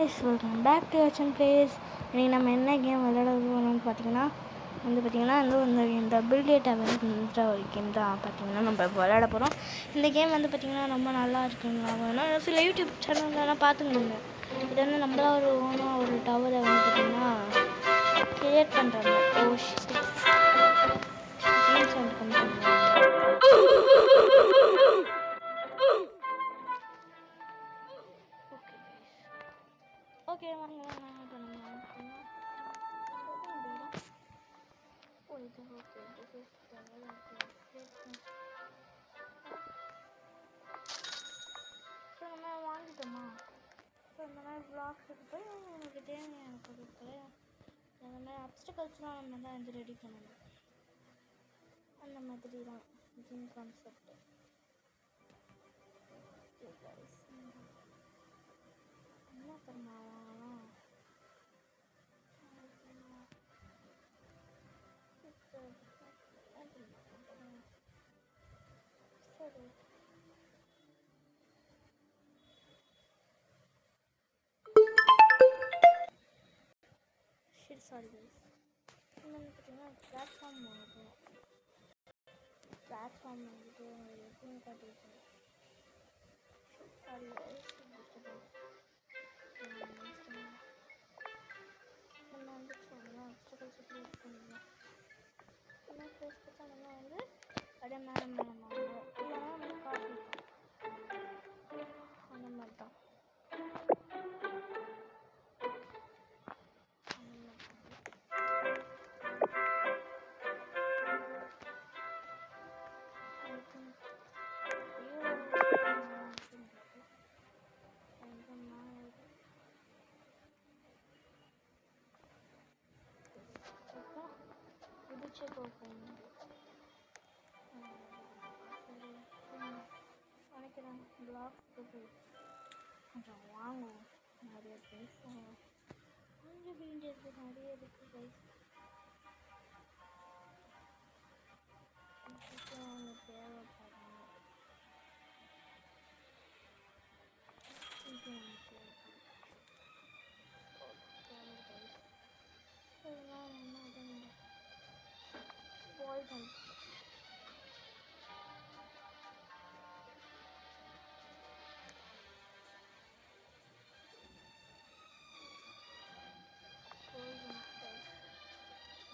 S welcome back to Achan place. இன்றைக்கி நம்ம என்ன கேம் விளையாட போகணும்னு பார்த்தீங்கன்னா இந்த பில்டியட் அப்படின்ற ஒரு கேம் தான் பார்த்தீங்கன்னா நம்ம விளையாட போகிறோம். இந்த கேம் வந்து பார்த்திங்கன்னா ரொம்ப நல்லா இருக்குங்களா, சில யூடியூப் சேனல்லாம் பார்த்துக்கணுங்க. இது வந்து நம்மளா ஒரு ஓனாக ஒரு டவரை வந்து பார்த்திங்கன்னா கிரியேட் பண்ணுறாங்க. கேம் சவுண்ட் கம்மி பண்ணுறாங்க. ஓகே வாங்க இப்போ நம்ம ஸோ நம்ம வாங்கிட்டோமா. ஸோ இந்த மாதிரி பிளாக்ஸுக்கு போய் உங்களுக்கு தேவையான பொருட்களை அந்த மாதிரி அப்ஸ்டக்கல்ஸ்லாம் நம்ம தான் வந்து ரெடி பண்ணணும். அந்த மாதிரி தான் ஜிம் கான்செப்ட். என்ன தரமா வாங்கலாம்? சரி சாரி கைஸ். இன்னொன்று பார்த்தீங்கன்னா பிளாட்ஃபார்ம் வாங்கணும். பிளாட்ஃபார்ம் வந்துட்டு எப்படின்னு காட்டியிருக்கேன். சாரி கைஸ், நம்ம வந்து சொல்லலாம் அப்ஸ்டக்கல்ஸ் எப்படி யூஸ் பண்ணிக்கலாம். நம்ம ஃபேஸ் பார்த்தா நம்ம வந்து அப்படியே மேலே வாங்க இல்லைனா வந்து காட்டிக்கலாம். அந்த மாதிரி தான் குதிச்சு போகும். நினைக்கிறேன் பிளாக்ஸ்க்கு போய் கொஞ்சம் வாங்குவோம். நிறைய திங்ஸ் கொஞ்சம் வேண்டியது நிறைய இருக்குது கைஸ். ஒன்று தேவைப்படும். பாய்சன்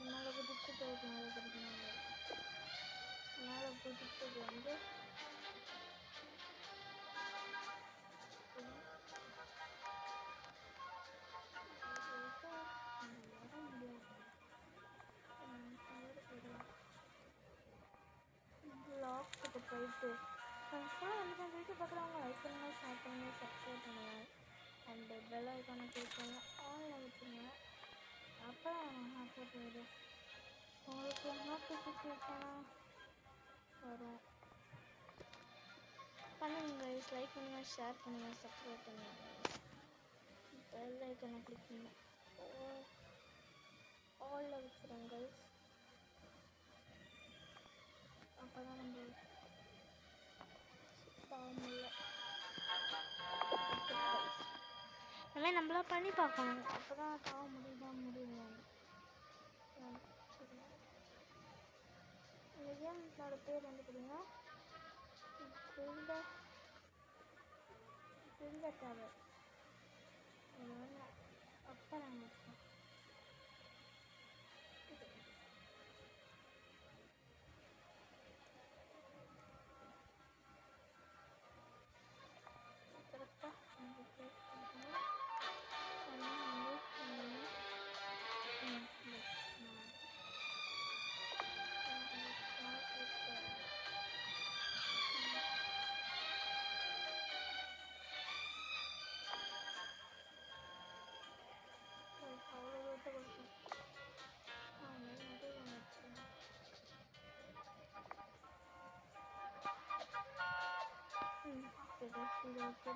மேலே குதிச்சுட்டு மேலே குதிச்சது வந்து பிளாக்ஸுக்கு போயிட்டு ஃப்ரெண்ட்ஸ்லாம் வீடியோ பார்க்குறவங்க லைக் பண்ணுங்க, ஷேர் பண்ணுங்க, சப்ஸ்கிரைப் பண்ணுங்க, அண்டு பெல் ஐக்கானை கிளிக் பண்ணுங்க, ஆன்ல வச்சுருங்க. அப்புறம் அப்லோட் வீடியோஸ் உங்களுக்கு நோட்டிஃபிகேஷனாக வரும். பண்ணுங்க கைஸ், லைக் பண்ணுங்கள், ஷேர் பண்ணுங்கள், சப்ஸ்கிரைப் பண்ணுங்கள், பெல் ஐக்கானை கிளிக் பண்ணுங்கள், ஆலில் வச்சுருங்க கைஸ். அப்போ தான் நம்ம தாமில்லை அதுமாதிரி நம்மளா பண்ணி பார்க்கணும். அப்போ தான் தாவ முடியும். இந்த கேமோட பேர் வந்து பார்த்தீங்கன்னா பில்டர் டவர். அப்போ நாங்கள் வச்சோம் கரெக்டாக அந்த பிளேஸ் பண்ணணும்.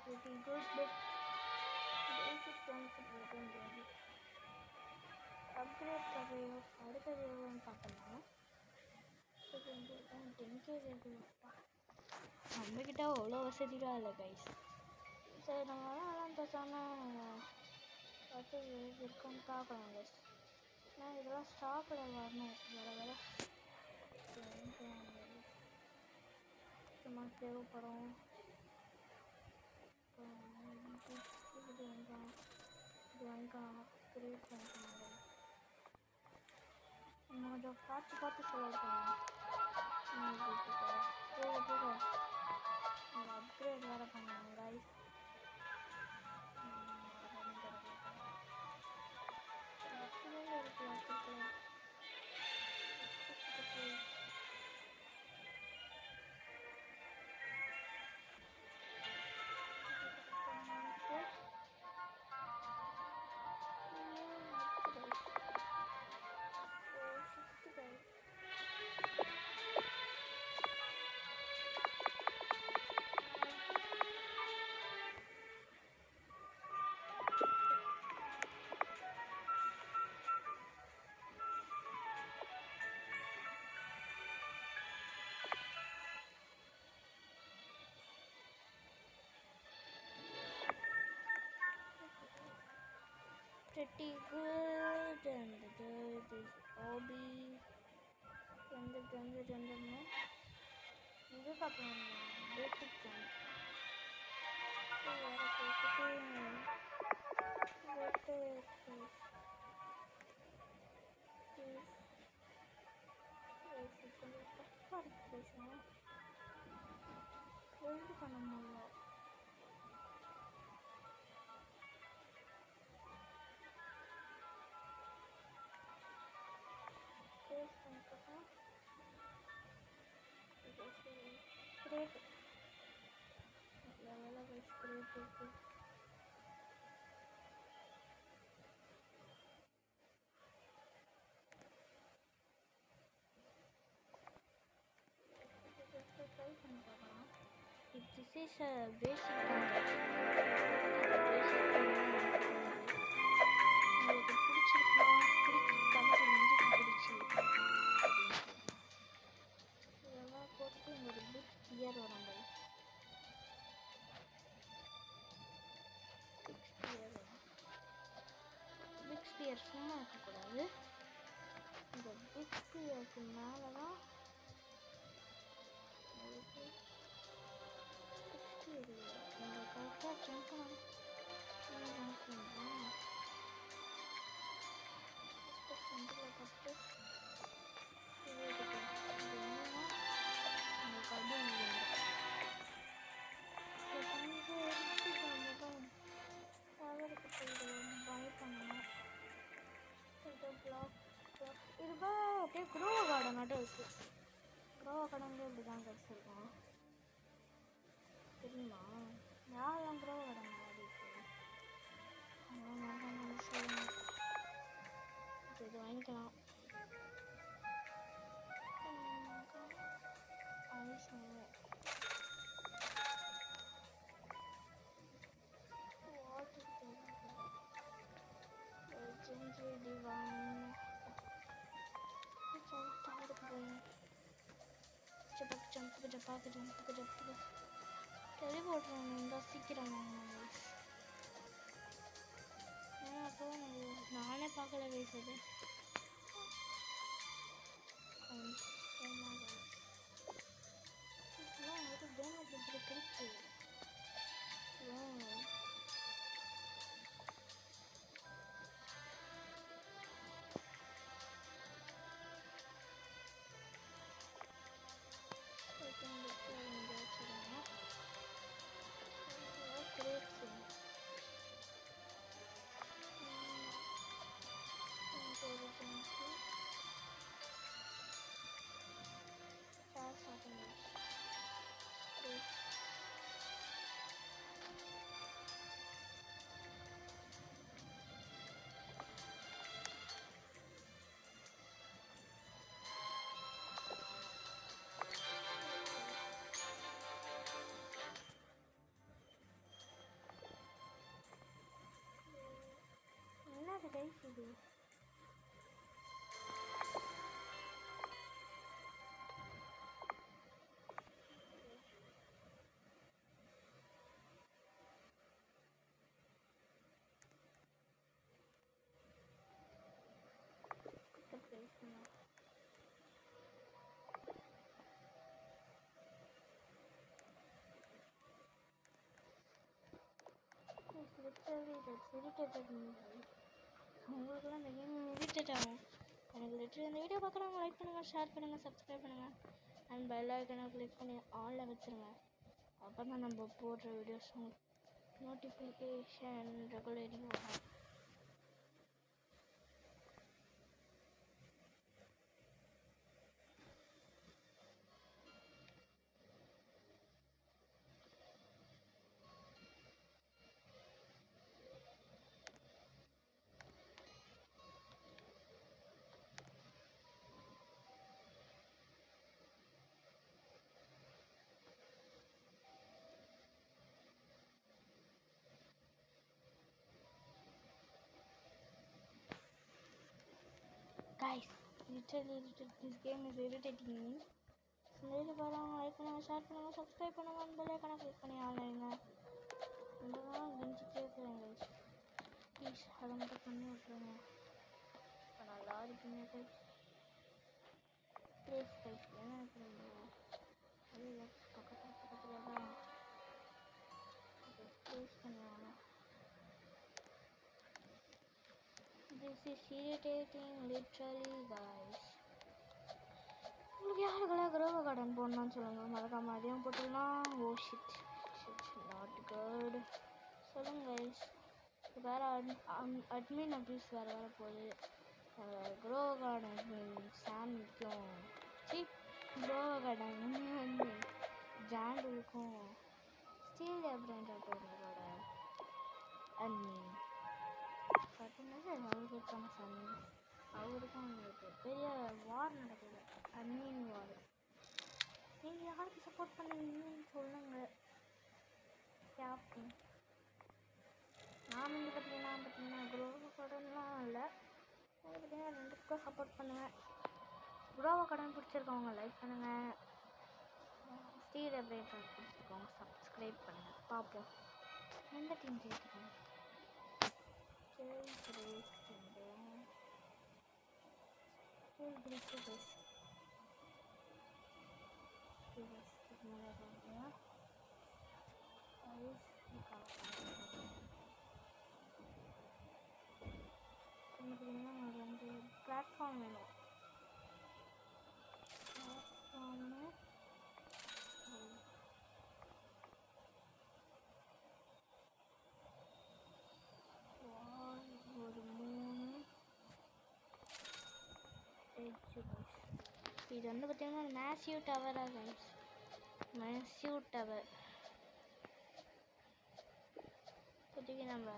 pretty good, but basic concept வந்து அப்கிரேட் கதையோ அடுத்தது எவ்வளோன்னு பார்த்தோம்னா இது வந்து 10K வேகும்ப்பா. நம்மக்கிட்ட அவ்வளோ வசதிலாம் இல்லை கைஸ். சரி நம்மளாம் பேசாமல் அடுத்தது இருக்கான்னு பார்க்கலாம் guys. நான் இதெல்லாம் ஸ்டாப்பில் வரணும் வர சும்மா தேவைப்படும். இது வாங்கிக்கலாம் கிரியேட் பண்ணிக்கலாம். இன்னும் கொஞ்சம் பார்த்து செலவு பண்ணலாம். போக அப்கிரேட் வேறு பண்ணலாம் guys. Pretty good and this hobby and the gentleman இது பார்க்கலாம் பேசிக் தான் எழுதி பண்ண முடியல. Great. Level of great. If this is a basic உங்களுக்கு பிடிச்சிருக்கலாம் பிடிக்காம பிடிச்சி இதெல்லாம் போட்டு ஒரு பிக் ஸ்பியர் வரும் பிக் ஸ்பியர் சும்மா இருக்கக்கூடாது. இந்த பிக் ஸ்பியருக்கு மேலே தான் நீங்கள் கரெக்டாக ஜம்ப் பண்ணணும். சென்டரில் பட்டு உங்களுக்கு பை பண்ணணும். இதுபா அப்படியே க்ரோ கார்டன் மட்டும் இருக்குது. க்ரோ கார்டன்லேயே இப்படி தான் கிடச்சிருக்கோம் தெரியுமா? யாரெல்லாம் க்ரோ கார்டன் சொல்லுங்கள். இது வாங்கிக்கலாம். டெலிபோர்ட்ரான் இருந்தால் சீக்கிரம் வாங்கணும். அப்போ நானே பார்க்கல பேசுது. என்னது கைஸ் இது? இரிட்டேட்டட் உங்களுக்குலாம் இந்த கேம் இரிட்டேட் ஆகும். எனக்கு லிட்டர் இந்த வீடியோ பார்க்குறவங்க லைக் பண்ணுங்கள், ஷேர் பண்ணுங்கள், சப்ஸ்கிரைப் பண்ணுங்கள் அண்ட் பெல் ஐக்கனை கிளிக் பண்ணி ஆனில் வச்சுருங்க. அப்போ தான் நம்ம போடுற வீடியோஸ் நோட்டிஃபிகேஷன் ரெகுலரி வரும். Guys, literally this game is irritating me. இந்த வீடியோ பாருங்கள், லைக் பண்ணுங்கள், ஷேர் பண்ணுங்கள், சப்ஸ்கிரைப் பண்ணுங்கள், பெல் ஐக்கனை கிளிக் பண்ணி ஆன்லைங்க. ரொம்ப தான் கெஞ்சிட்டே இருக்கிறேன் கைஸ், ப்ளீஸ் அதை மட்டும் பண்ணி விட்ருங்க. இப்போ நல்லா இருக்குங்க கைஸ். ப்ளீஸ் கைஸ், என்ன இருக்கிறீங்க அது பக்கத்தில் தான் ப்ளீஸ் பண்ணுவாங்க. This is irritating literally guys. உங்களுக்கு யாருக்கெல்லாம் குரோவா கார்டன் போடணும்னு சொல்லுங்கள், மறக்காம அதையும் போட்டுடலாம். ஓ ஷிட் நாட் குட் சொல்லுங்க கைஸ். வேறு அட்மின் அப்யூஸ் வேறு போகுது. குரோவா கார்டன் அட்மின் சாமிக்கும் குரோவா கார்டன் அட்மின் ஜாண்டுக்கும் ஸ்டீல் அப்படின்றவங்களோட அட்மின் பார்த்தீங்கன்னா சார் அவருக்கான சாமி அவருக்கும் உங்களுக்கு பெரிய வார் நடக்குது, அட்மின் வார். நீங்கள் யாருக்கு சப்போர்ட் பண்ணுவீங்கன்னு சொல்லுங்கள் கேப்டன். நான் வந்து பார்த்தீங்கன்னா குரோவா கார்டன்லாம் இல்லை, பார்த்தீங்கன்னா ரெண்டுக்கும் சப்போர்ட் பண்ணுவேன். குரோவா கார்டன் பிடிச்சிருக்கவங்க லைக் பண்ணுங்கள், ஸ்டீல் அப்டேட் பிடிச்சிருக்கவங்க சப்ஸ்கிரைப் பண்ணுங்கள். பார்ப்போம் எந்த டீம் ஜெயிக்கிறோம். பிளாட்ஃபார்ம் வேணும். ஒரு 3 இது வந்து பார்த்தீங்கன்னா மேசிவ் டவராக கைஸ், மேசிவ் டவர். இப்போதைக்கு நம்ம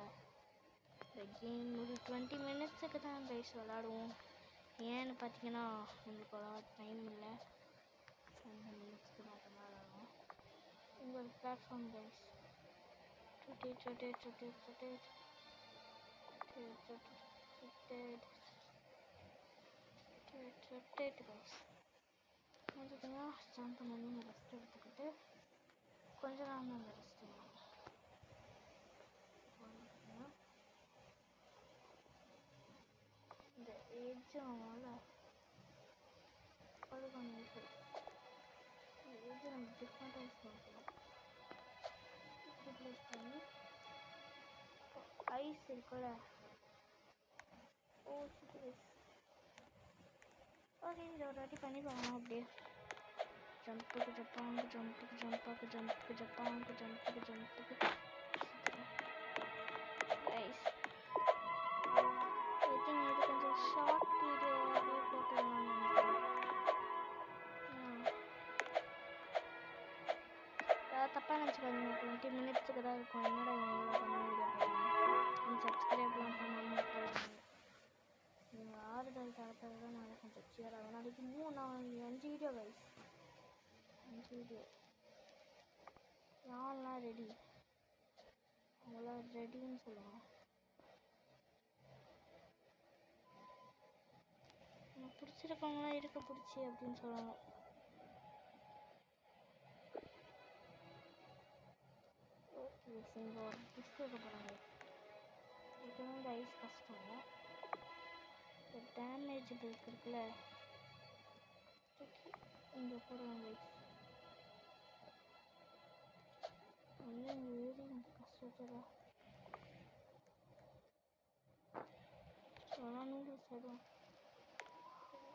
இந்த கேம் ஒரு 20 மினிட்ஸுக்கு தான் கைஸ் விளாடுவோம். ஏன்னு பார்த்தீங்கன்னா நம்மளுக்கு அவ்வளோ டைம் இல்லை, 20 மினிட்ஸ்க்கு மட்டும்தான் விளாடுவோம். உங்கள் பிளாட்ஃபார்ம் கைஸ் ரொட்டேட் கைஸ். பார்த்தீங்கன்னா ஜம்ப் பண்ணி ரெஸ்ட் எடுத்துக்கிட்டு கொஞ்ச நேரம் அந்த ரெஸ்ட் இந்த ஏஜ் அவங்களால அது கொஞ்சம் ஏஜ் நம்ம டிஃப்ரெண்ட்டாக யூஸ் பண்ணிக்கலாம். ப்ளேஸ் பண்ணி ஐஸ் இருக்குல்ல, ஓ சிட்டிஸ் ஓகே இதை ஒரு வாட்டி பண்ணி பார்க்கலாம். அப்படியே ஜம்ப்புக்கு ஜப்பாங்கு ஜம்ப்புக்கு ஜம்பாக்கு ஜம்ப்புக்கு ஜப்பாங்கு ஜம்ப்புக்கு ஜம்ப்புக்கு ஐஸ். ஐ திங்க் இது கொஞ்சம் ஷார்ட் வீடியோவாகவே போட்டுடலாம்னு நினைக்கிறேன். தப்பாக நினச்சிக்காதீங்க, 20 மினிட்ஸுக்கு தான் இருக்கும். என்னோட இவ்வளோ பண்ண வீடியோ போடுறாங்க, சப்ஸ்கிரைப்லாம் பண்ணாமல் போடுறாங்க. நீங்கள் ஆறுதல் தரத்தை தான் நான் கொஞ்சம் சியராக நாளைக்கு 5 வீடியோ கைஸ், 5 வீடியோ. யாரெல்லாம் ரெடி, அவங்களாம் ரெடின்னு சொல்லுவாங்க. எனக்கு பிடிச்சிருக்கவங்களாம் இருக்க பிடிச்சி அப்படின்னு சொல்லுவாங்க. ஓகே இங்கே ஒரு டிஸ்ட் இருக்க போகிறாங்க. இது வந்து ஐஸ் கஷ்டம். இந்த டேமேஜ் பிரேக் இருக்குல்ல, இங்கே போடுவாங்க ஐஸ். வந்து இங்கே ஏறி எனக்கு கஷ்டத்தில் அதெல்லாம் நூடுல்ஸ் ஆயிடும்.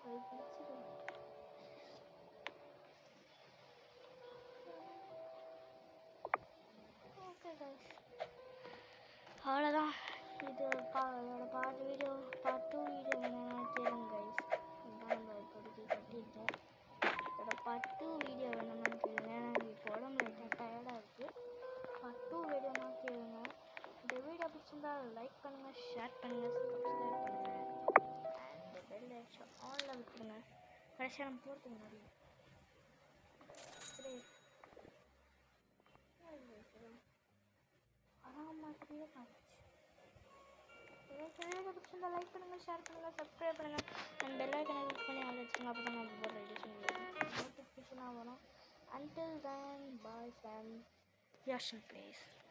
அது பிடிச்சிடும். ஓகே கைஸ், அவ்வளோதான். இதோட பார்ட் வீடியோ பார்ட் 2 வீடியோ வேணும்னா கேளுங்க கைஸ். இதுதான் நம்ம இப்போதைக்கு கட்டியிருக்கேன். இதோட பார்ட் 2 வீடியோ வேணும்னு கேளுங்க. எனக்கு இப்போ உடம்பு லைட்டாக டயர்டாக இருக்குது. பார்ட் 2 வீடியோனா கேளுங்க. இந்த வீடியோ பிடிச்சிருந்தா லைக் பண்ணுங்கள், ஷேர் பண்ணுங்கள், சப்ஸ்கிரைப் பண்ணுங்கள். அந்த பெல் ஐக்கான் ஆனில் வச்சுருங்க. கடைசியாக நம்ம போகிறதுக்கு முன்னாடி ஆமாட்டியே காமிச்சு. வீடியோ பிடிச்சிருந்தா லைக் பண்ணுங்கள், ஷேர் பண்ணுங்கள், சப்ஸ்கிரைப் பண்ணுங்கள். அண்ட் பெல் ஐக்கானை கிளிக் பண்ணி ஆன் வச்சுக்கோங்க. அப்போ தான் நம்ம போகிற வீடியோஸ் நோட்டிஃபிகேஷனாக வரும். Until then, bye from Yashin Place.